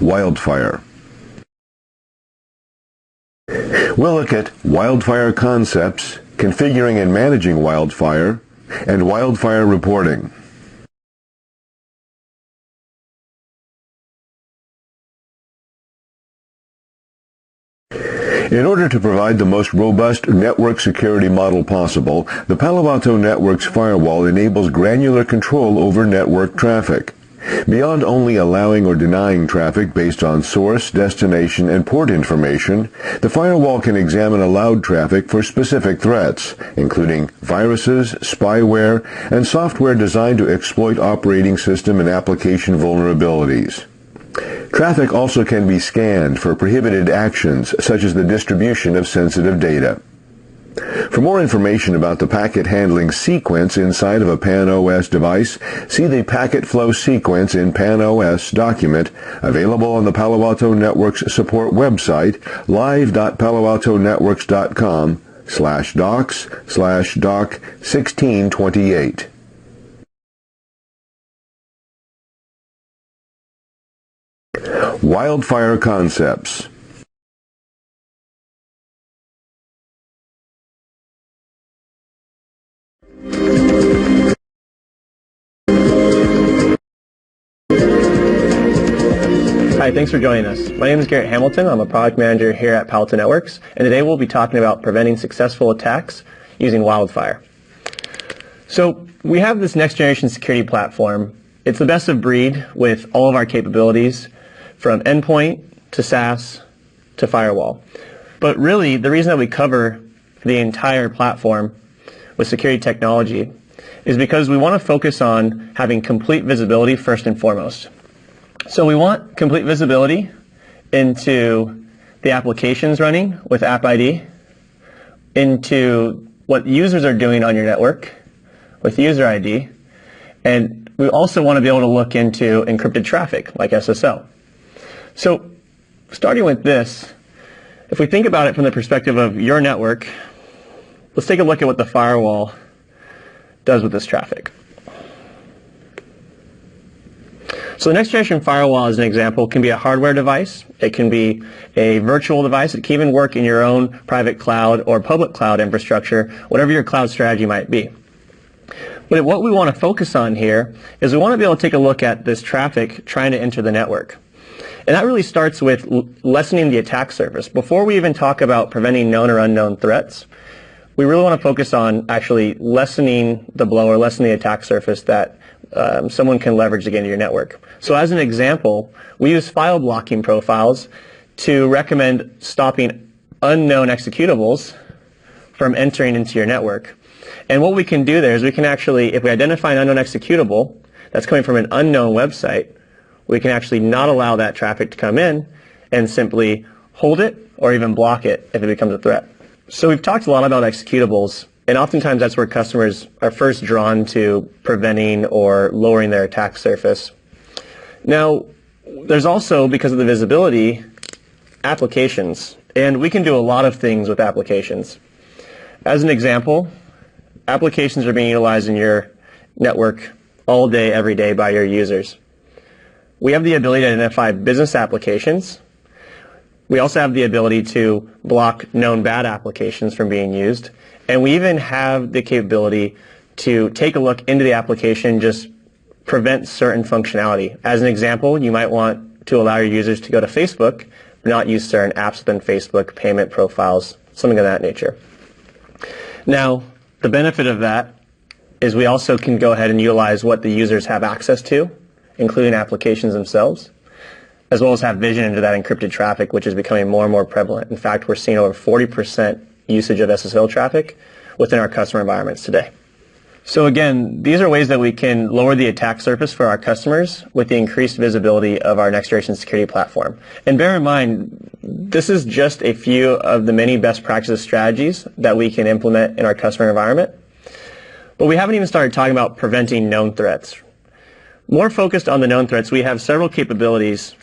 Wildfire. We'll look at Wildfire concepts, configuring and managing Wildfire, and Wildfire reporting. In order to provide the most robust network security model possible, the Palo Alto Networks firewall enables granular control over network traffic. Beyond only allowing or denying traffic based on source, destination, and port information, the firewall can examine allowed traffic for specific threats, including viruses, spyware, and software designed to exploit operating system and application vulnerabilities. Traffic also can be scanned for prohibited actions, such as the distribution of sensitive data. For more information about the packet handling sequence inside of a PAN-OS device, see the Packet Flow Sequence in PAN-OS document available on the Palo Alto Networks support website, live.paloaltonetworks.com/docs/doc1628. Wildfire concepts. Hi, thanks for joining us. My name is Garrett Hamilton. I'm a product manager here at Palo Alto Networks, and today we'll be talking about preventing successful attacks using Wildfire. So we have this next generation security platform. It's the best of breed with all of our capabilities, from endpoint to SaaS to firewall. But really, the reason that we cover the entire platform with security technology is because we want to focus on having complete visibility first and foremost. So we want complete visibility into the applications running with App ID, into what users are doing on your network with User ID, and we also want to be able to look into encrypted traffic like SSL. So starting with this, if we think about it from the perspective of your network, let's take a look at what the firewall does with this traffic. So the next generation firewall, as an example, can be a hardware device. It can be a virtual device. It can even work in your own private cloud or public cloud infrastructure, whatever your cloud strategy might be. But what we want to focus on here is we want to be able to take a look at this traffic trying to enter the network. And that really starts with lessening the attack surface. Before we even talk about preventing known or unknown threats, we really want to focus on actually lessening the blow or lessening the attack surface that someone can leverage to get into your network. So as an example, we use file blocking profiles to recommend stopping unknown executables from entering into your network. And what we can do there is we can actually, if we identify an unknown executable that's coming from an unknown website, we can actually not allow that traffic to come in and simply hold it or even block it if it becomes a threat. So we've talked a lot about executables, and oftentimes that's where customers are first drawn to preventing or lowering their attack surface. Now, there's also, because of the visibility, applications. And we can do a lot of things with applications. As an example, applications are being utilized in your network all day, every day by your users. We have the ability to identify business applications. We also have the ability to block known bad applications from being used. And we even have the capability to take a look into the application, just prevent certain functionality. As an example, you might want to allow your users to go to Facebook, but not use certain apps within Facebook, payment profiles, something of that nature. Now, the benefit of that is we also can go ahead and utilize what the users have access to, including applications themselves, as well as have vision into that encrypted traffic, which is becoming more and more prevalent. In fact, we're seeing over 40% usage of SSL traffic within our customer environments today. So again, these are ways that we can lower the attack surface for our customers with the increased visibility of our next generation security platform. And bear in mind, this is just a few of the many best practices strategies that we can implement in our customer environment. But we haven't even started talking about preventing known threats. More focused on the known threats, we have several capabilities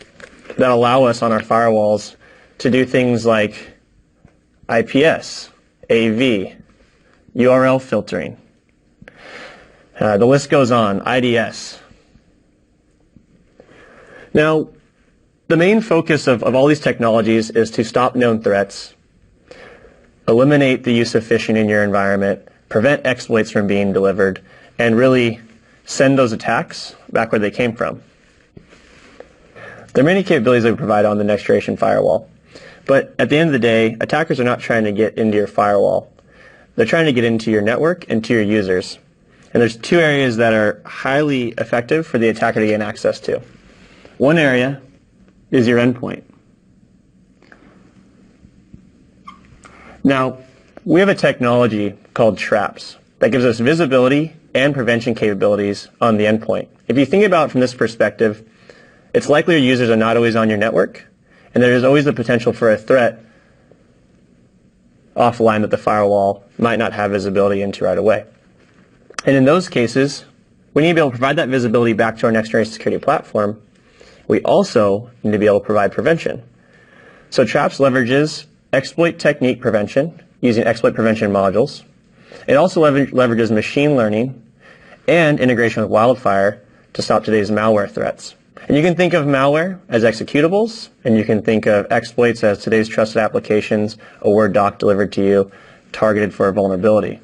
that allow us on our firewalls to do things like IPS, AV, URL filtering. The list goes on, IDS. Now, the main focus of all these technologies is to stop known threats, eliminate the use of phishing in your environment, prevent exploits from being delivered, and really send those attacks back where they came from. There are many capabilities that we provide on the next generation firewall. But at the end of the day, attackers are not trying to get into your firewall. They're trying to get into your network and to your users. And there's two areas that are highly effective for the attacker to gain access to. One area is your endpoint. Now, we have a technology called Traps that gives us visibility and prevention capabilities on the endpoint. If you think about it from this perspective, it's likely your users are not always on your network, and there is always the potential for a threat offline that the firewall might not have visibility into right away. And in those cases, we need to be able to provide that visibility back to our next generation security platform. We also need to be able to provide prevention. So Traps leverages exploit technique prevention using exploit prevention modules. It also leverages machine learning and integration with Wildfire to stop today's malware threats. And you can think of malware as executables, and you can think of exploits as today's trusted applications, a Word doc delivered to you, targeted for a vulnerability.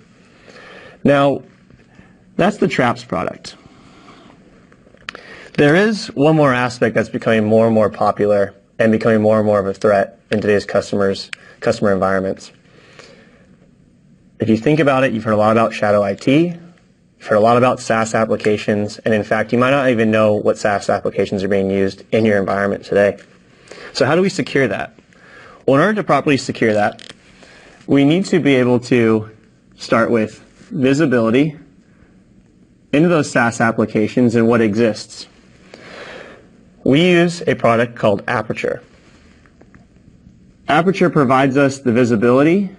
Now, that's the Traps product. There is one more aspect that's becoming more and more popular and becoming more and more of a threat in today's customer environments. If you think about it, you've heard a lot about shadow IT, you've heard a lot about SaaS applications, and in fact, you might not even know what SaaS applications are being used in your environment today. So how do we secure that? Well, in order to properly secure that, we need to be able to start with visibility into those SaaS applications and what exists. We use a product called Aperture. Aperture provides us the visibility,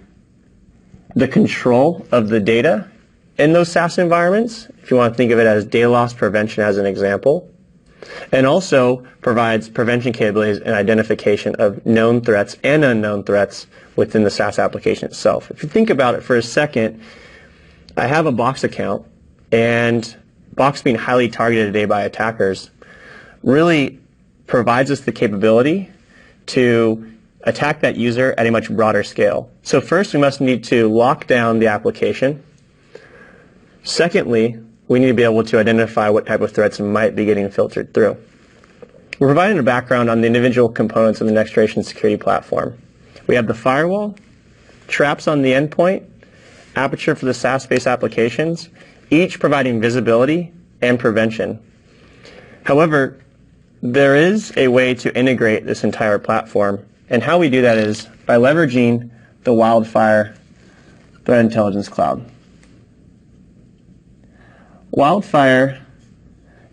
the control of the data in those SaaS environments, if you want to think of it as data loss prevention as an example, and also provides prevention capabilities and identification of known threats and unknown threats within the SaaS application itself. If you think about it for a second, I have a Box account, and Box being highly targeted today by attackers really provides us the capability to attack that user at a much broader scale. So first, we must need to lock down the application. Secondly, we need to be able to identify what type of threats might be getting filtered through. We're providing a background on the individual components of the next generation security platform. We have the firewall, Traps on the endpoint, Aperture for the SaaS-based applications, each providing visibility and prevention. However, there is a way to integrate this entire platform, and how we do that is by leveraging the Wildfire Threat Intelligence Cloud. Wildfire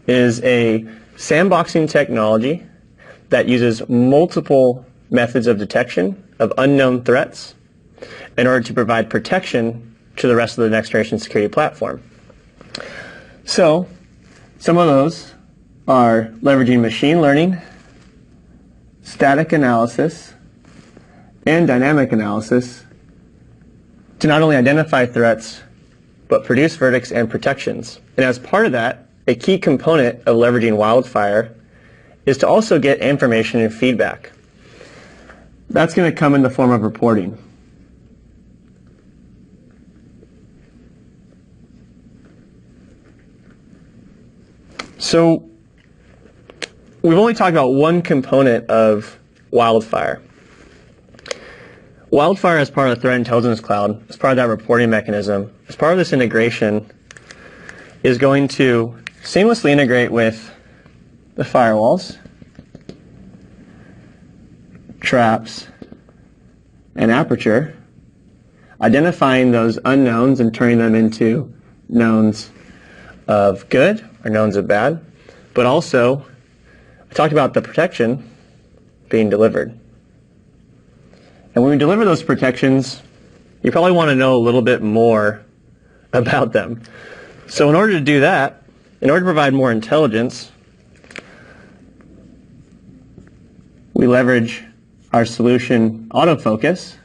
is a sandboxing technology that uses multiple methods of detection of unknown threats in order to provide protection to the rest of the next generation security platform. So, some of those are leveraging machine learning, static analysis, and dynamic analysis to not only identify threats, but produce verdicts and protections. And as part of that, a key component of leveraging Wildfire is to also get information and feedback. That's going to come in the form of reporting. So we've only talked about one component of Wildfire. Wildfire, as part of the Threat Intelligence Cloud, as part of that reporting mechanism, as part of this integration, is going to seamlessly integrate with the firewalls, Traps, and Aperture, identifying those unknowns and turning them into knowns of good or knowns of bad, but also I talked about the protection being delivered. And when we deliver those protections, you probably want to know a little bit more about them. So in order to do that, in order to provide more intelligence, we leverage our solution Autofocus,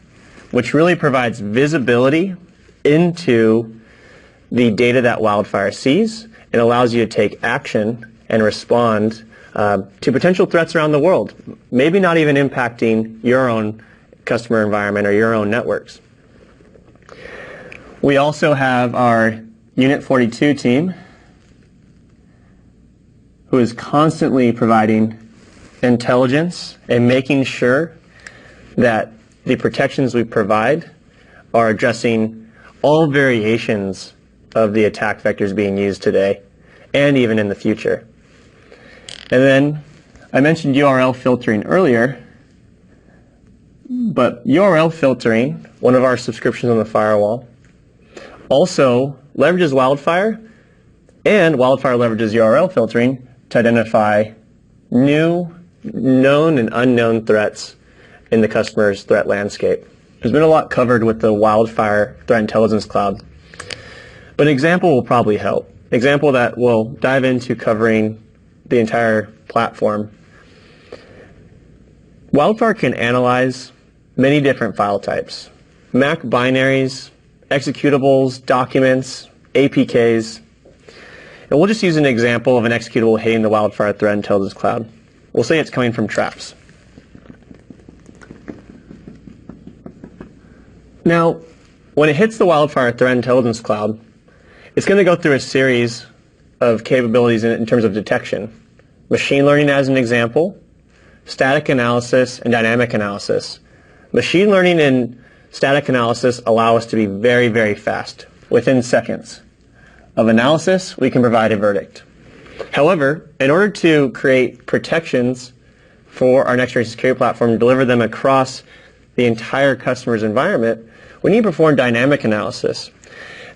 which really provides visibility into the data that Wildfire sees and allows you to take action and respond to potential threats around the world, maybe not even impacting your own customer environment or your own networks. We also have our Unit 42 team, who is constantly providing intelligence and making sure that the protections we provide are addressing all variations of the attack vectors being used today and even in the future. And then I mentioned URL filtering earlier, but URL filtering, one of our subscriptions on the firewall, also leverages Wildfire, and Wildfire leverages URL filtering to identify new, known, and unknown threats in the customer's threat landscape. There's been a lot covered with the Wildfire Threat Intelligence Cloud, but an example will probably help. An example that we'll dive into covering the entire platform. Wildfire can analyze many different file types: Mac binaries, executables, documents, APKs. And we'll just use an example of an executable hitting the Wildfire Threat Intelligence Cloud. We'll say it's coming from traps. Now, when it hits the Wildfire Threat Intelligence Cloud, it's going to go through a series of capabilities in terms of detection. Machine learning as an example, static analysis, and dynamic analysis. Machine learning and static analysis allow us to be very, very fast. Within seconds of analysis, we can provide a verdict. However, in order to create protections for our next-generation security platform and deliver them across the entire customer's environment, we need to perform dynamic analysis.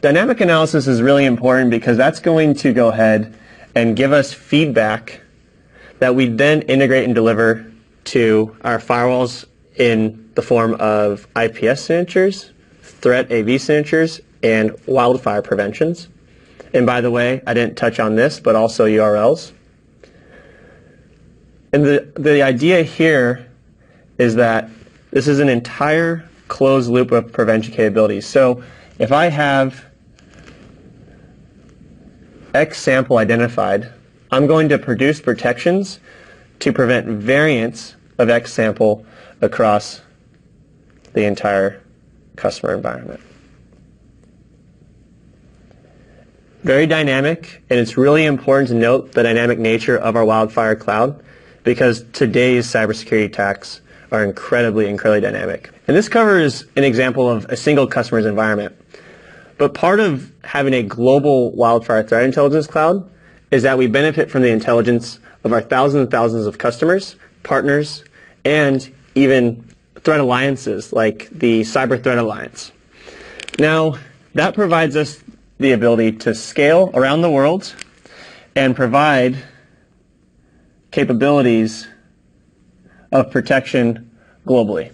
Dynamic analysis is really important because that's going to go ahead and give us feedback that we then integrate and deliver to our firewalls in the form of IPS signatures, threat AV signatures, and wildfire preventions. And by the way, I didn't touch on this, but also URLs. And the idea here is that this is an entire closed loop of prevention capabilities. So if I have X sample identified, I'm going to produce protections to prevent variants of X sample across the entire customer environment. Very dynamic, and it's really important to note the dynamic nature of our Wildfire Cloud because today's cybersecurity attacks are incredibly dynamic. And this covers an example of a single customer's environment. But part of having a global Wildfire Threat Intelligence Cloud is that we benefit from the intelligence of our thousands and thousands of customers, partners, and even threat alliances like the Cyber Threat Alliance. Now, that provides us the ability to scale around the world and provide capabilities of protection globally.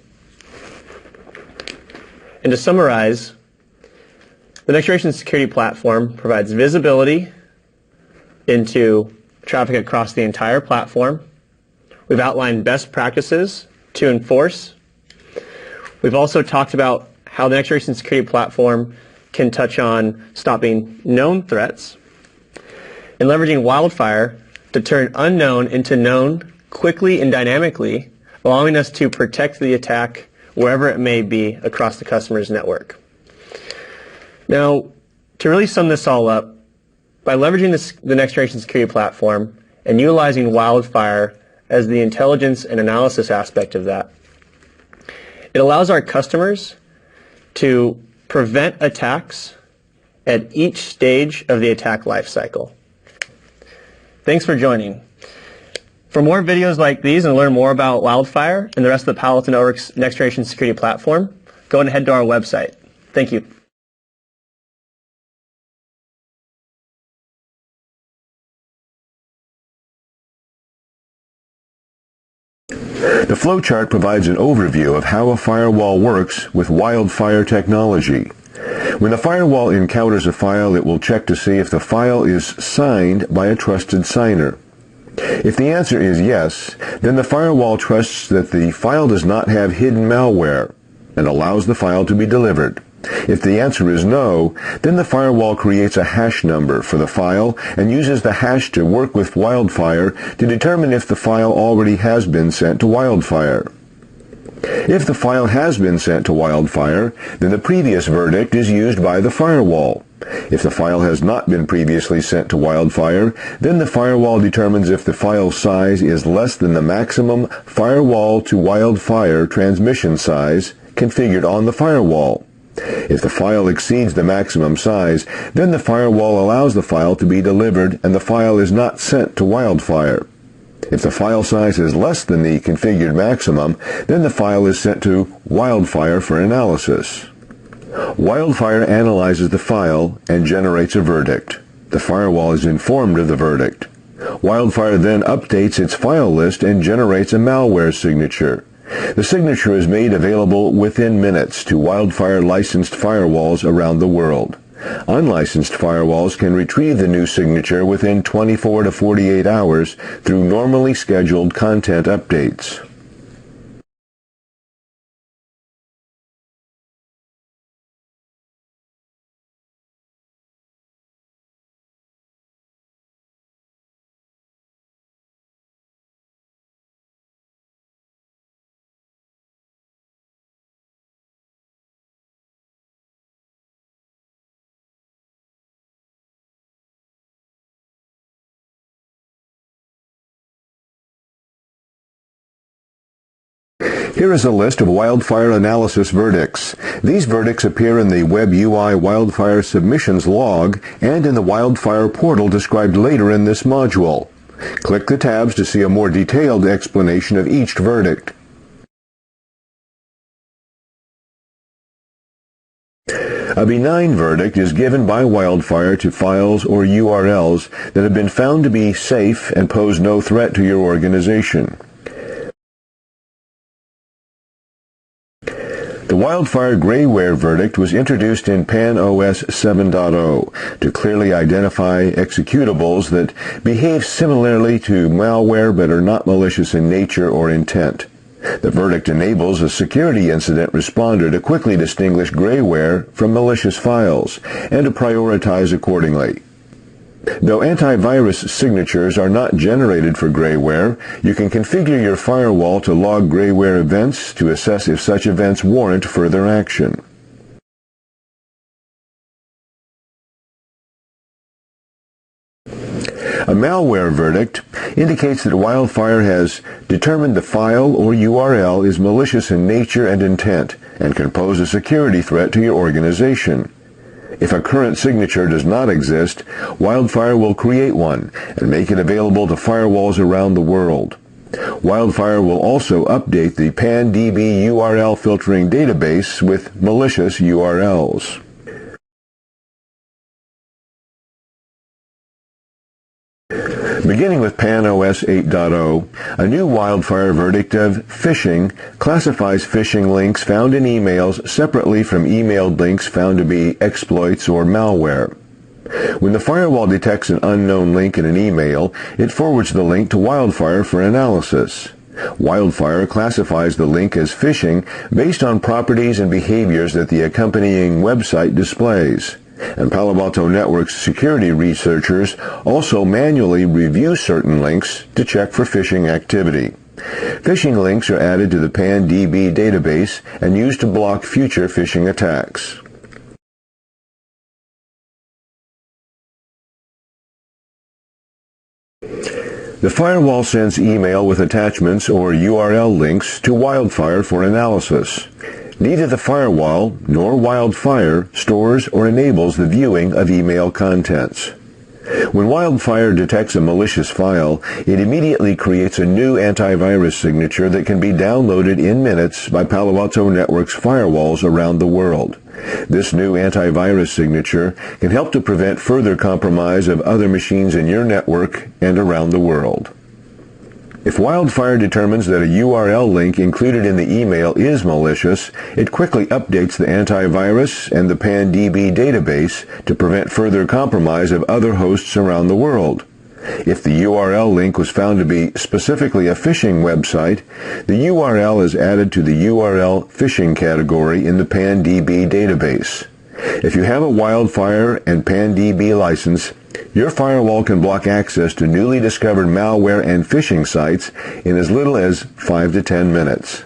And to summarize, the next-generation security platform provides visibility into traffic across the entire platform. We've outlined best practices to enforce. We've also talked about how the next-generation security platform can touch on stopping known threats and leveraging Wildfire to turn unknown into known quickly and dynamically, allowing us to protect the attack wherever it may be across the customer's network. Now, to really sum this all up, by leveraging the next-generation security platform and utilizing Wildfire as the intelligence and analysis aspect of that, it allows our customers to prevent attacks at each stage of the attack lifecycle. Thanks for joining. For more videos like these and learn more about Wildfire and the rest of the Palo Alto Networks next-generation security platform, go and head to our website. Thank you. The flowchart provides an overview of how a firewall works with Wildfire technology. When the firewall encounters a file, it will check to see if the file is signed by a trusted signer. If the answer is yes, then the firewall trusts that the file does not have hidden malware and allows the file to be delivered. If the answer is no, then the firewall creates a hash number for the file and uses the hash to work with Wildfire to determine if the file already has been sent to Wildfire. If the file has been sent to Wildfire, then the previous verdict is used by the firewall. If the file has not been previously sent to Wildfire, then the firewall determines if the file size is less than the maximum firewall to Wildfire transmission size configured on the firewall. If the file exceeds the maximum size, then the firewall allows the file to be delivered and the file is not sent to Wildfire. If the file size is less than the configured maximum, then the file is sent to Wildfire for analysis. Wildfire analyzes the file and generates a verdict. The firewall is informed of the verdict. Wildfire then updates its file list and generates a malware signature. The signature is made available within minutes to Wildfire licensed firewalls around the world. Unlicensed firewalls can retrieve the new signature within 24 to 48 hours through normally scheduled content updates. Here is a list of Wildfire analysis verdicts. These verdicts appear in the Web UI Wildfire submissions log and in the Wildfire portal described later in this module. Click the tabs to see a more detailed explanation of each verdict. A benign verdict is given by Wildfire to files or URLs that have been found to be safe and pose no threat to your organization. The Wildfire Grayware verdict was introduced in PanOS 7.0 to clearly identify executables that behave similarly to malware but are not malicious in nature or intent. The verdict enables a security incident responder to quickly distinguish grayware from malicious files and to prioritize accordingly. Though antivirus signatures are not generated for grayware, you can configure your firewall to log grayware events to assess if such events warrant further action. A malware verdict indicates that Wildfire has determined the file or URL is malicious in nature and intent and can pose a security threat to your organization. If a current signature does not exist, Wildfire will create one and make it available to firewalls around the world. Wildfire will also update the PanDB URL filtering database with malicious URLs. Beginning with PanOS 8.0, a new Wildfire verdict of phishing classifies phishing links found in emails separately from emailed links found to be exploits or malware. When the firewall detects an unknown link in an email, it forwards the link to Wildfire for analysis. Wildfire classifies the link as phishing based on properties and behaviors that the accompanying website displays. And Palo Alto Network's security researchers also manually review certain links to check for phishing activity. Phishing links are added to the PanDB database and used to block future phishing attacks. The firewall sends email with attachments or URL links to Wildfire for analysis. Neither the firewall nor Wildfire stores or enables the viewing of email contents. When Wildfire detects a malicious file, it immediately creates a new antivirus signature that can be downloaded in minutes by Palo Alto Network's firewalls around the world. This new antivirus signature can help to prevent further compromise of other machines in your network and around the world. If Wildfire determines that a URL link included in the email is malicious, it quickly updates the antivirus and the PanDB database to prevent further compromise of other hosts around the world. If the URL link was found to be specifically a phishing website, the URL is added to the URL phishing category in the PanDB database. If you have a Wildfire and PanDB license, your firewall can block access to newly discovered malware and phishing sites in as little as 5 to 10 minutes.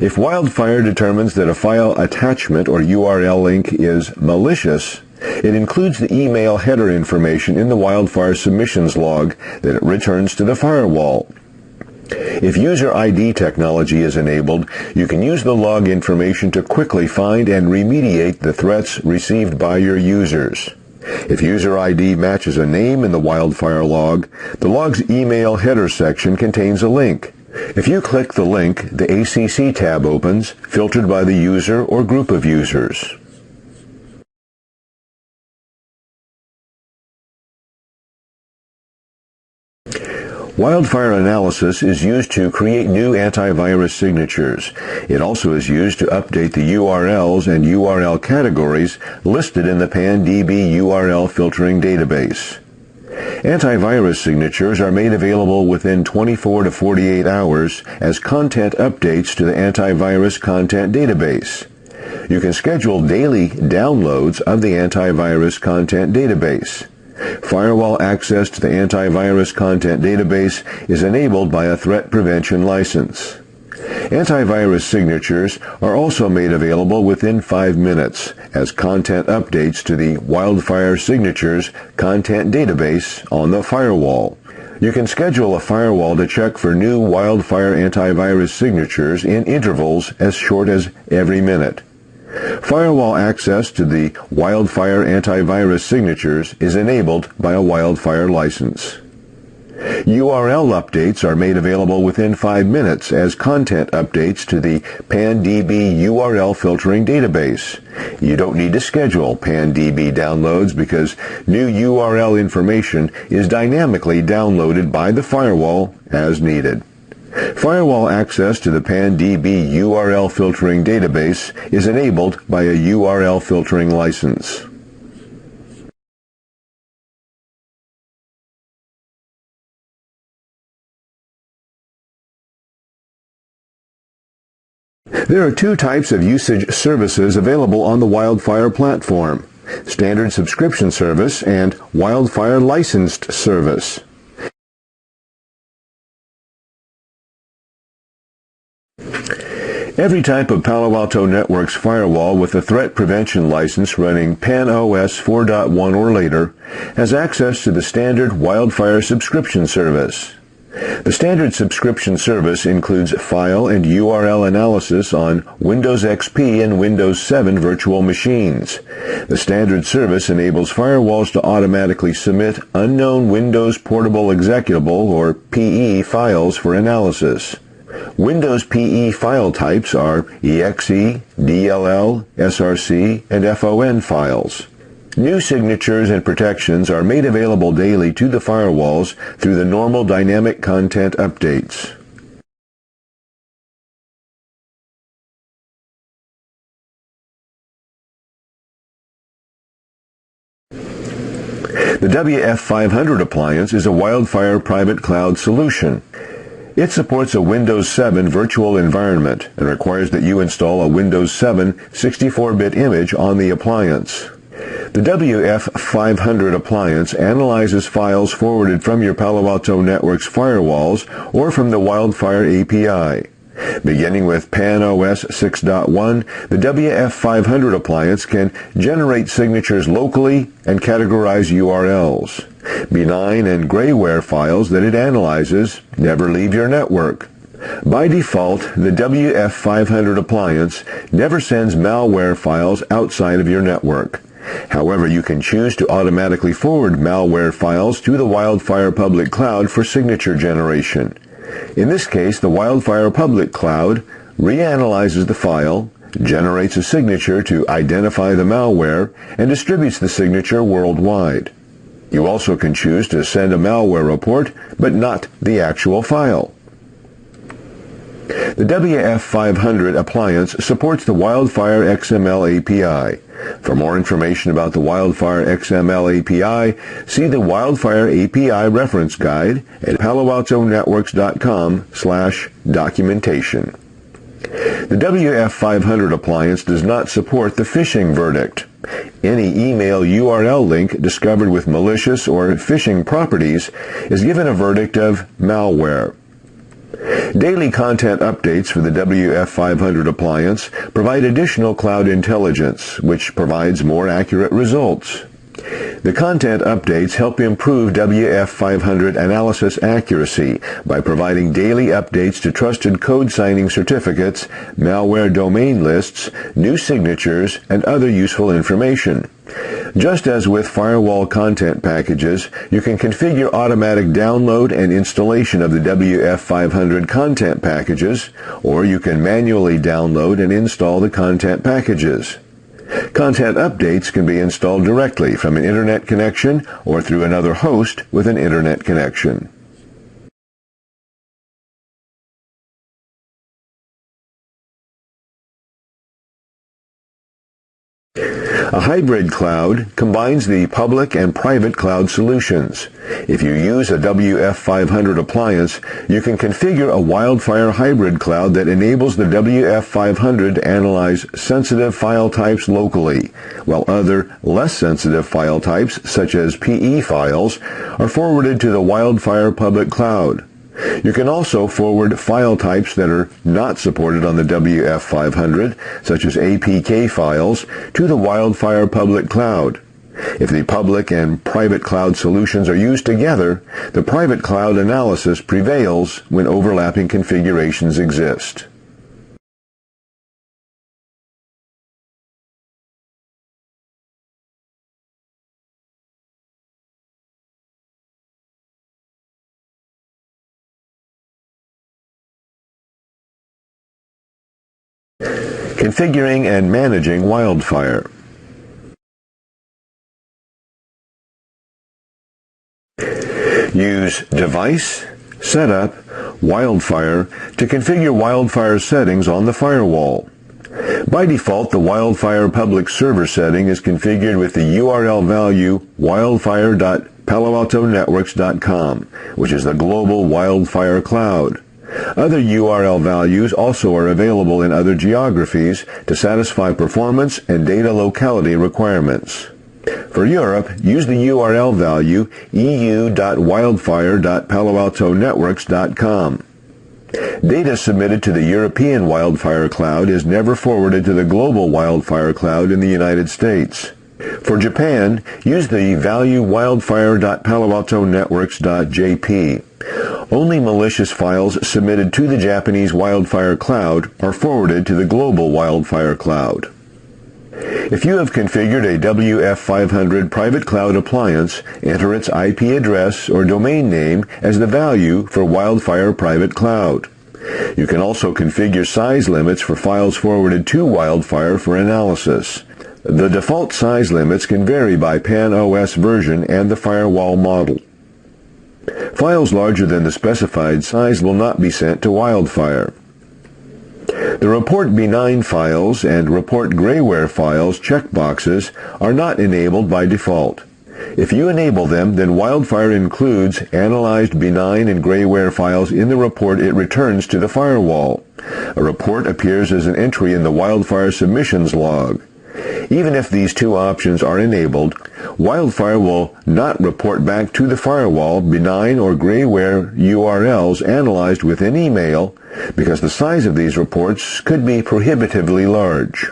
If Wildfire determines that a file attachment or URL link is malicious, it includes the email header information in the Wildfire submissions log that it returns to the firewall. If user ID technology is enabled, you can use the log information to quickly find and remediate the threats received by your users. If user ID matches a name in the Wildfire log, the log's email header section contains a link. If you click the link, the ACC tab opens, filtered by the user or group of users. Wildfire analysis is used to create new antivirus signatures. It also is used to update the URLs and URL categories listed in the PanDB URL filtering database. Antivirus signatures are made available within 24 to 48 hours as content updates to the antivirus content database. You can schedule daily downloads of the antivirus content database. Firewall access to the antivirus content database is enabled by a threat prevention license. Antivirus signatures are also made available within 5 minutes as content updates to the Wildfire Signatures content database on the firewall. You can schedule a firewall to check for new Wildfire antivirus signatures in intervals as short as every minute. Firewall access to the Wildfire antivirus signatures is enabled by a Wildfire license. URL updates are made available within 5 minutes as content updates to the PanDB URL filtering database. You don't need to schedule PanDB downloads because new URL information is dynamically downloaded by the firewall as needed. Firewall access to the PanDB URL filtering database is enabled by a URL filtering license. There are 2 types of usage services available on the Wildfire platform: Standard Subscription Service and Wildfire Licensed Service. Every type of Palo Alto Networks firewall with a threat prevention license running PAN-OS 4.1 or later has access to the standard Wildfire subscription service. The standard subscription service includes file and URL analysis on Windows XP and Windows 7 virtual machines. The standard service enables firewalls to automatically submit unknown Windows Portable Executable or PE files for analysis. Windows PE file types are EXE, DLL, SRC, and FON files. New signatures and protections are made available daily to the firewalls through the normal dynamic content updates. The WF500 appliance is a Wildfire private cloud solution. It supports a Windows 7 virtual environment and requires that you install a Windows 7 64-bit image on the appliance. The WF500 appliance analyzes files forwarded from your Palo Alto Networks firewalls or from the Wildfire API. Beginning with PAN-OS 6.1, the WF500 appliance can generate signatures locally and categorize URLs. Benign and grayware files that it analyzes never leave your network. By default, the WF500 appliance never sends malware files outside of your network. However, you can choose to automatically forward malware files to the Wildfire Public Cloud for signature generation. In this case, the Wildfire Public Cloud reanalyzes the file, generates a signature to identify the malware, and distributes the signature worldwide. You also can choose to send a malware report, but not the actual file. The WF500 appliance supports the Wildfire XML API. For more information about the Wildfire XML API, see the Wildfire API reference guide at paloaltonetworks.com/documentation. The WF500 appliance does not support the phishing verdict. Any email URL link discovered with malicious or phishing properties is given a verdict of malware. Daily content updates for the WF500 appliance provide additional cloud intelligence, which provides more accurate results. The content updates help improve WF500 analysis accuracy by providing daily updates to trusted code signing certificates, malware domain lists, new signatures, and other useful information. Just as with firewall content packages, you can configure automatic download and installation of the WF500 content packages, or you can manually download and install the content packages. Content updates can be installed directly from an internet connection or through another host with an internet connection. A hybrid cloud combines the public and private cloud solutions. If you use a WF500 appliance, you can configure a Wildfire hybrid cloud that enables the WF500 to analyze sensitive file types locally, while other less sensitive file types, such as PE files, are forwarded to the Wildfire public cloud. You can also forward file types that are not supported on the WF500, such as APK files, to the Wildfire public cloud. If the public and private cloud solutions are used together, the private cloud analysis prevails when overlapping configurations exist. Configuring and managing Wildfire. Use Device, Setup, Wildfire to configure Wildfire settings on the firewall. By default, the Wildfire public server setting is configured with the URL value wildfire.paloaltonetworks.com, which is the global Wildfire cloud. Other URL values also are available in other geographies to satisfy performance and data locality requirements. For Europe, use the URL value eu.wildfire.paloaltonetworks.com. Data submitted to the European Wildfire Cloud is never forwarded to the global Wildfire Cloud in the United States. For Japan, use the value wildfire.paloaltonetworks.jp. Only malicious files submitted to the Japanese Wildfire Cloud are forwarded to the global Wildfire Cloud. If you have configured a WF500 private cloud appliance, enter its IP address or domain name as the value for Wildfire Private Cloud. You can also configure size limits for files forwarded to Wildfire for analysis. The default size limits can vary by PAN-OS version and the firewall model. Files larger than the specified size will not be sent to Wildfire. The Report Benign files and Report Grayware files checkboxes are not enabled by default. If you enable them, then Wildfire includes analyzed benign and grayware files in the report it returns to the firewall. A report appears as an entry in the Wildfire submissions log. Even if these two options are enabled, Wildfire will not report back to the firewall benign or grayware URLs analyzed within email because the size of these reports could be prohibitively large.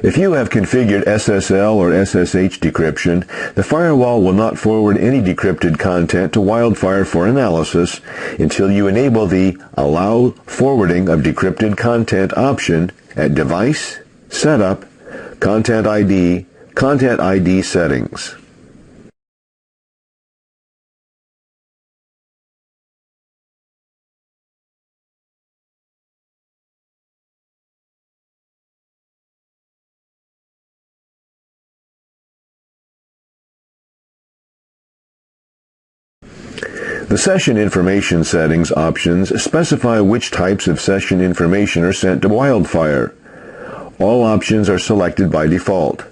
If you have configured SSL or SSH decryption, the firewall will not forward any decrypted content to Wildfire for analysis until you enable the Allow Forwarding of Decrypted Content option at Device, Setup, Content ID settings. The Session Information Settings options specify which types of session information are sent to Wildfire. All options are selected by default.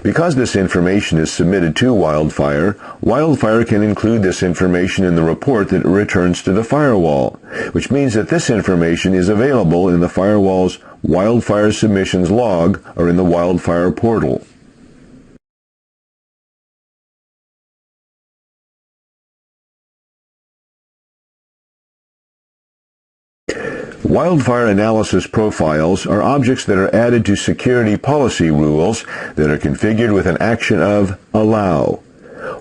Because this information is submitted to Wildfire, Wildfire can include this information in the report that it returns to the firewall, which means that this information is available in the firewall's Wildfire Submissions log or in the Wildfire portal. Wildfire analysis profiles are objects that are added to security policy rules that are configured with an action of allow.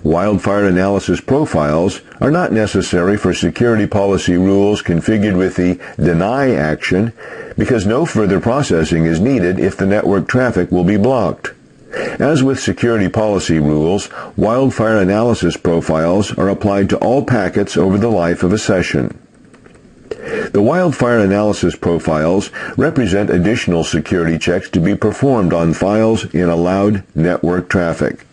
Wildfire analysis profiles are not necessary for security policy rules configured with the deny action because no further processing is needed if the network traffic will be blocked. As with security policy rules, Wildfire analysis profiles are applied to all packets over the life of a session. The Wildfire analysis profiles represent additional security checks to be performed on files in allowed network traffic.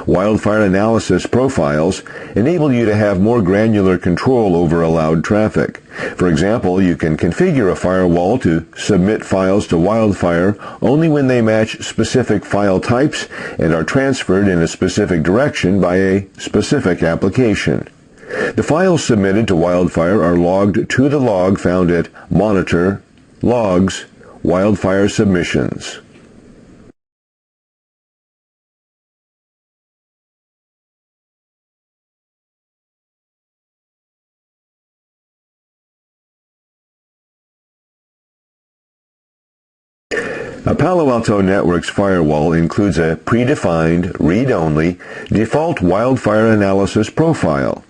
Wildfire analysis profiles enable you to have more granular control over allowed traffic. For example, you can configure a firewall to submit files to Wildfire only when they match specific file types and are transferred in a specific direction by a specific application. The files submitted to Wildfire are logged to the log found at Monitor, Logs, Wildfire Submissions. A Palo Alto Networks firewall includes a predefined, read-only, default Wildfire analysis profile.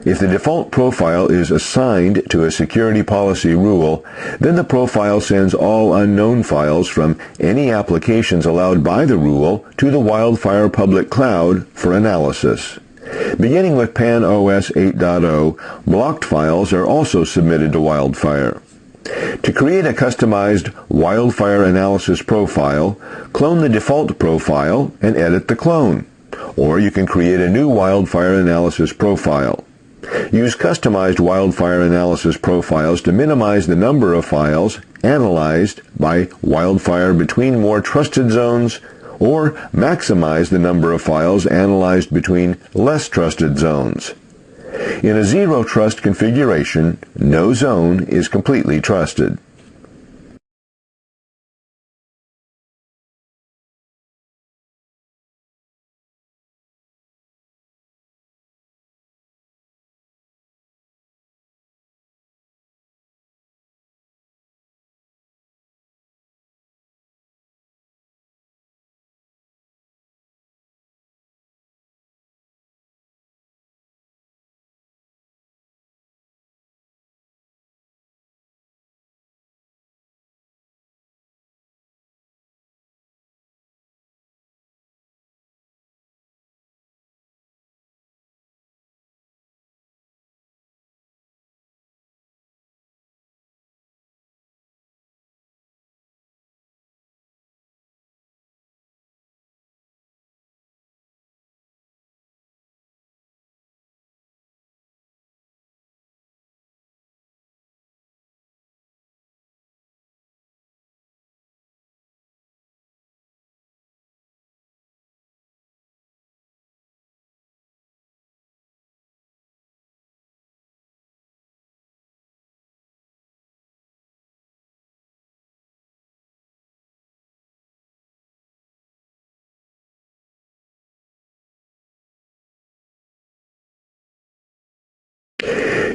If the default profile is assigned to a security policy rule, then the profile sends all unknown files from any applications allowed by the rule to the Wildfire public cloud for analysis. Beginning with PAN-OS 8.0, blocked files are also submitted to Wildfire. To create a customized Wildfire analysis profile, clone the default profile and edit the clone. Or you can create a new Wildfire analysis profile. Use customized Wildfire analysis profiles to minimize the number of files analyzed by Wildfire between more trusted zones or maximize the number of files analyzed between less trusted zones. In a zero trust configuration, no zone is completely trusted.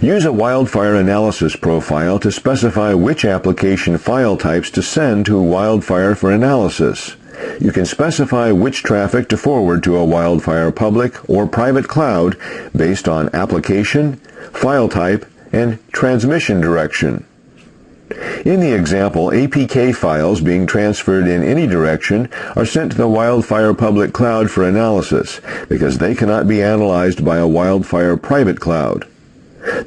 Use a Wildfire analysis profile to specify which application file types to send to Wildfire for analysis. You can specify which traffic to forward to a Wildfire public or private cloud based on application, file type, and transmission direction. In the example, APK files being transferred in any direction are sent to the Wildfire public cloud for analysis because they cannot be analyzed by a Wildfire private cloud.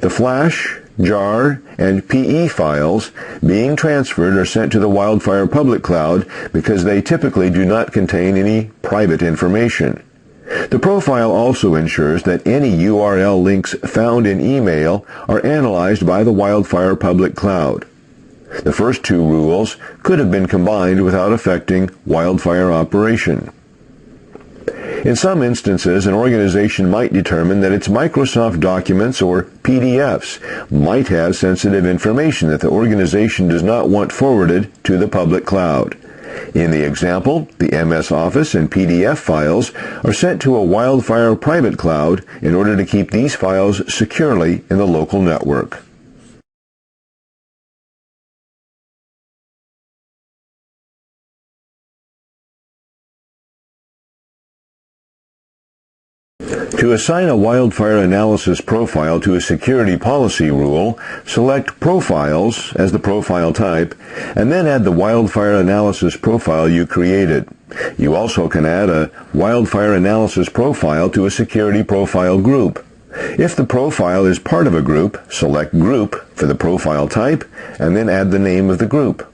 The flash, jar, and PE files being transferred are sent to the Wildfire public cloud because they typically do not contain any private information. The profile also ensures that any URL links found in email are analyzed by the Wildfire public cloud. The first two rules could have been combined without affecting Wildfire operation. In some instances, an organization might determine that its Microsoft documents or PDFs might have sensitive information that the organization does not want forwarded to the public cloud. In the example, the MS Office and PDF files are sent to a Wildfire private cloud in order to keep these files securely in the local network. To assign a Wildfire analysis profile to a security policy rule, select Profiles as the profile type, and then add the Wildfire analysis profile you created. You also can add a Wildfire analysis profile to a security profile group. If the profile is part of a group, select Group for the profile type, and then add the name of the group.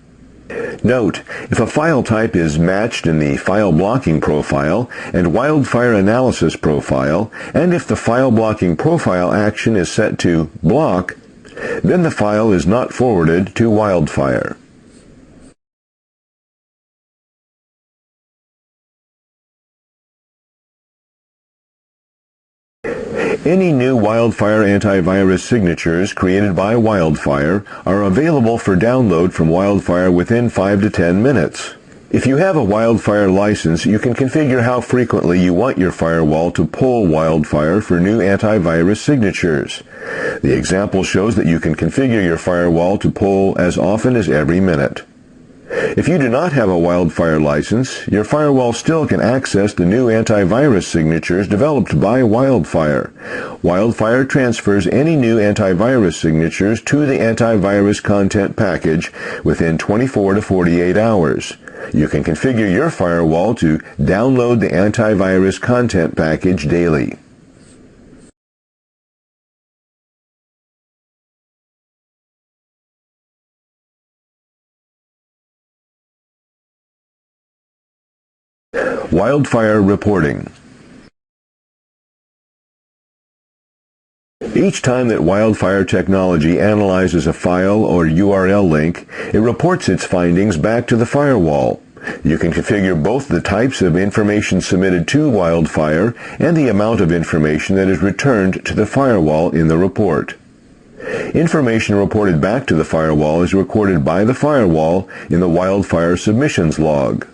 Note, if a file type is matched in the file blocking profile and Wildfire analysis profile, and if the file blocking profile action is set to block, then the file is not forwarded to Wildfire. Any new Wildfire antivirus signatures created by Wildfire are available for download from Wildfire within 5 to 10 minutes. If you have a Wildfire license, you can configure how frequently you want your firewall to pull Wildfire for new antivirus signatures. The example shows that you can configure your firewall to pull as often as every minute. If you do not have a Wildfire license, your firewall still can access the new antivirus signatures developed by Wildfire. Wildfire transfers any new antivirus signatures to the antivirus content package within 24 to 48 hours. You can configure your firewall to download the antivirus content package daily. Wildfire reporting. Each time that Wildfire technology analyzes a file or URL link, it reports its findings back to the firewall. You can configure both the types of information submitted to Wildfire and the amount of information that is returned to the firewall in the report. Information reported back to the firewall is recorded by the firewall in the Wildfire submissions log.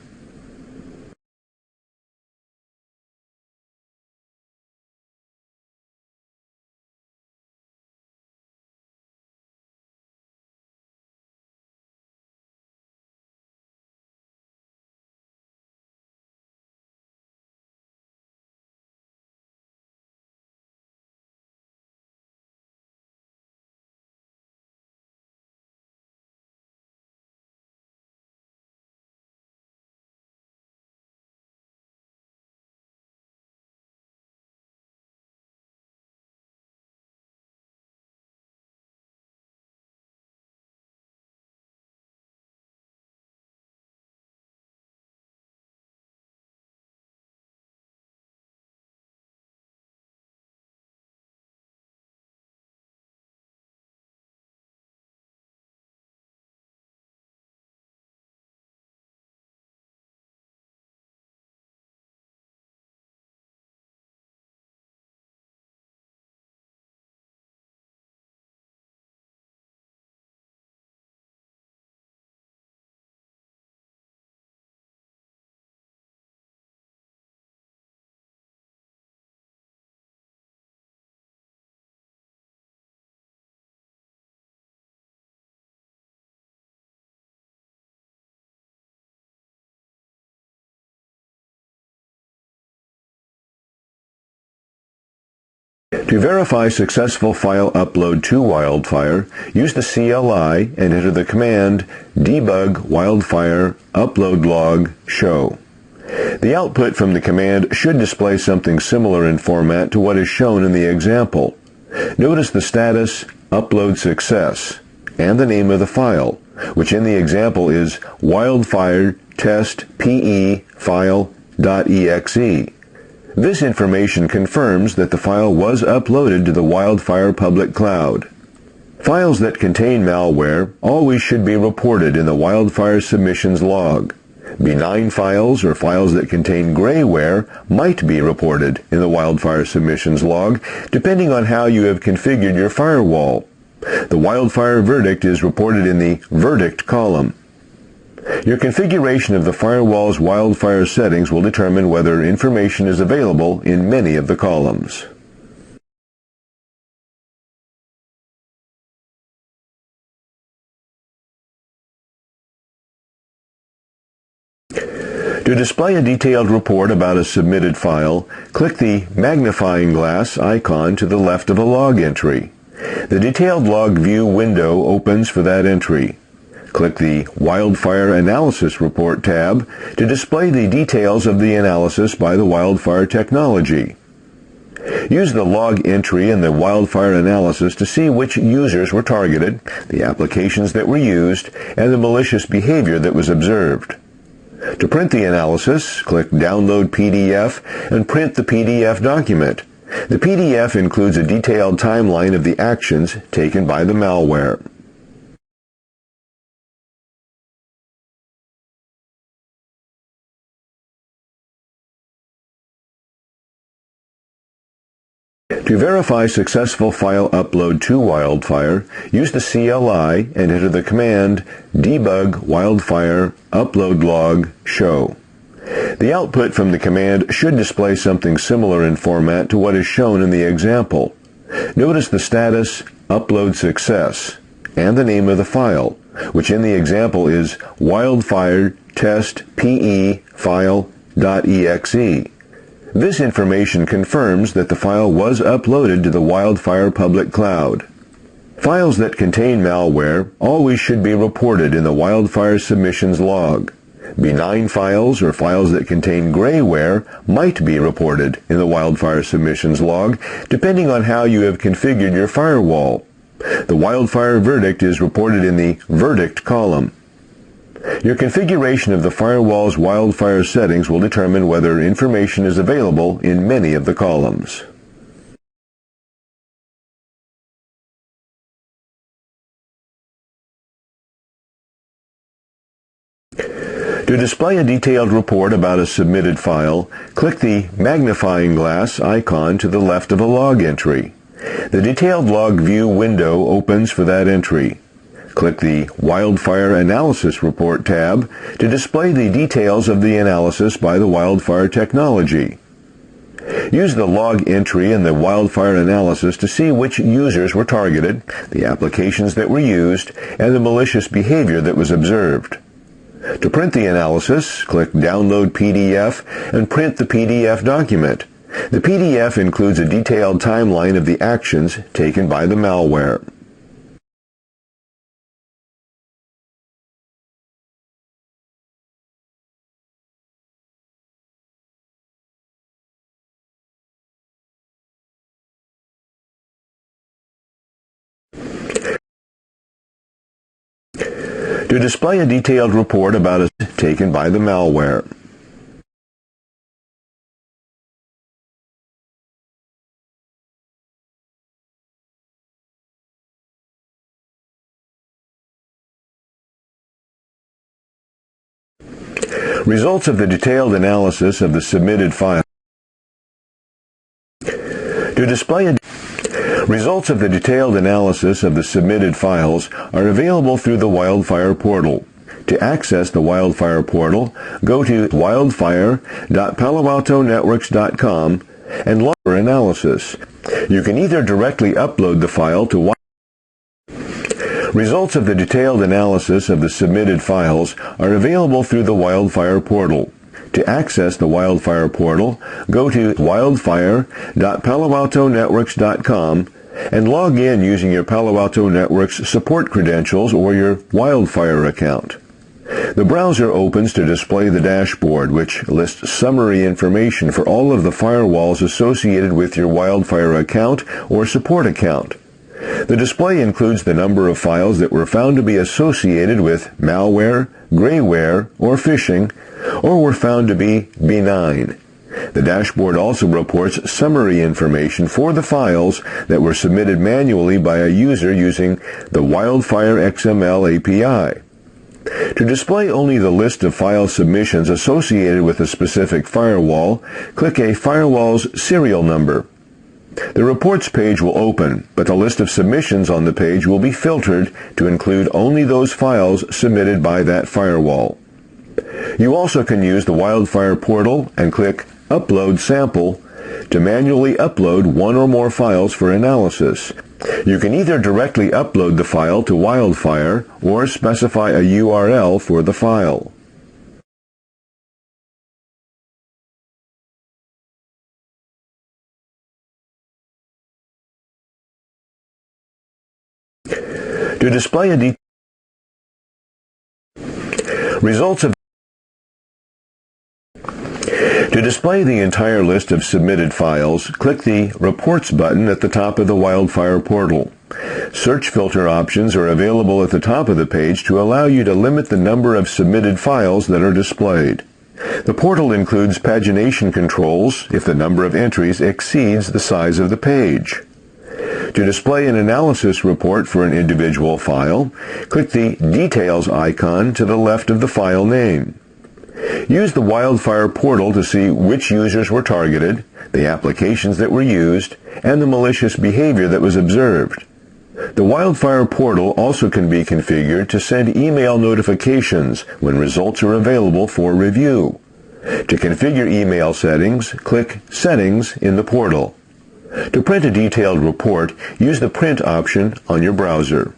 To verify successful file upload to Wildfire, use the CLI and enter the command debug wildfire upload log show. The output from the command should display something similar in format to what is shown in the example. Notice the status upload success and the name of the file, which in the example is wildfire test pe file.exe. This information confirms that the file was uploaded to the Wildfire public cloud. Files that contain malware always should be reported in the Wildfire submissions log. Benign files or files that contain grayware might be reported in the Wildfire submissions log, depending on how you have configured your firewall. The Wildfire verdict is reported in the verdict column. Your configuration of the firewall's Wildfire settings will determine whether information is available in many of the columns. To display a detailed report about a submitted file, click the magnifying glass icon to the left of a log entry. The Detailed Log View window opens for that entry. Click the Wildfire Analysis Report tab to display the details of the analysis by the Wildfire technology. Use the log entry in the Wildfire analysis to see which users were targeted, the applications that were used, and the malicious behavior that was observed. To print the analysis, click Download PDF and print the PDF document. The PDF includes a detailed timeline of the actions taken by the malware. To verify successful file upload to Wildfire, use the CLI and enter the command debug wildfire upload log show. The output from the command should display something similar in format to what is shown in the example. Notice the status upload success and the name of the file, which in the example is wildfire test pe file.exe. This information confirms that the file was uploaded to the Wildfire public cloud. Files that contain malware always should be reported in the Wildfire submissions log. Benign files or files that contain grayware might be reported in the Wildfire submissions log, depending on how you have configured your firewall. The Wildfire verdict is reported in the verdict column. Your configuration of the firewall's Wildfire settings will determine whether information is available in many of the columns. To display a detailed report about a submitted file, click the magnifying glass icon to the left of a log entry. The Detailed Log View window opens for that entry. Click the Wildfire Analysis Report tab to display the details of the analysis by the Wildfire technology. Use the log entry in the Wildfire analysis to see which users were targeted, the applications that were used, and the malicious behavior that was observed. To print the analysis, click Download PDF and print the PDF document. The PDF includes a detailed timeline of the actions taken by the malware. To display a detailed report about a taken by the malware. Results of the detailed analysis of the submitted file. To display a Results of the detailed analysis of the submitted files are available through the Wildfire portal. To access the Wildfire portal, go to wildfire.paloaltonetworks.com and log for analysis. You can either directly upload the file to Results of the detailed analysis of the submitted files are available through the Wildfire portal. To access the Wildfire portal, go to wildfire.paloaltonetworks.com and log in using your Palo Alto Networks support credentials or your Wildfire account. The browser opens to display the dashboard, which lists summary information for all of the firewalls associated with your Wildfire account or support account. The display includes the number of files that were found to be associated with malware, grayware, or phishing, or were found to be benign. The dashboard also reports summary information for the files that were submitted manually by a user using the Wildfire XML API. To display only the list of file submissions associated with a specific firewall, click a firewall's serial number. The reports page will open, but the list of submissions on the page will be filtered to include only those files submitted by that firewall. You also can use the Wildfire portal and click Upload Sample to manually upload one or more files for analysis. You can either directly upload the file to Wildfire or specify a URL for the file. To display To display the entire list of submitted files, click the Reports button at the top of the Wildfire portal. Search filter options are available at the top of the page to allow you to limit the number of submitted files that are displayed. The portal includes pagination controls if the number of entries exceeds the size of the page. To display an analysis report for an individual file, click the Details icon to the left of the file name. Use the Wildfire portal to see which users were targeted, the applications that were used, and the malicious behavior that was observed. The Wildfire portal also can be configured to send email notifications when results are available for review. To configure email settings, click Settings in the portal. To print a detailed report, use the Print option on your browser.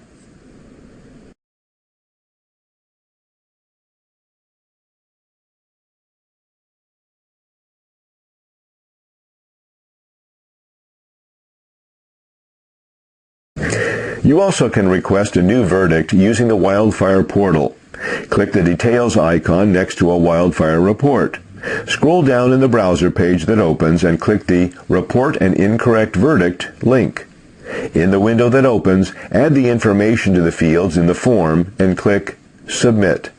You also can request a new verdict using the Wildfire portal. Click the Details icon next to a Wildfire report. Scroll down in the browser page that opens and click the Report an Incorrect Verdict link. In the window that opens, add the information to the fields in the form and click Submit.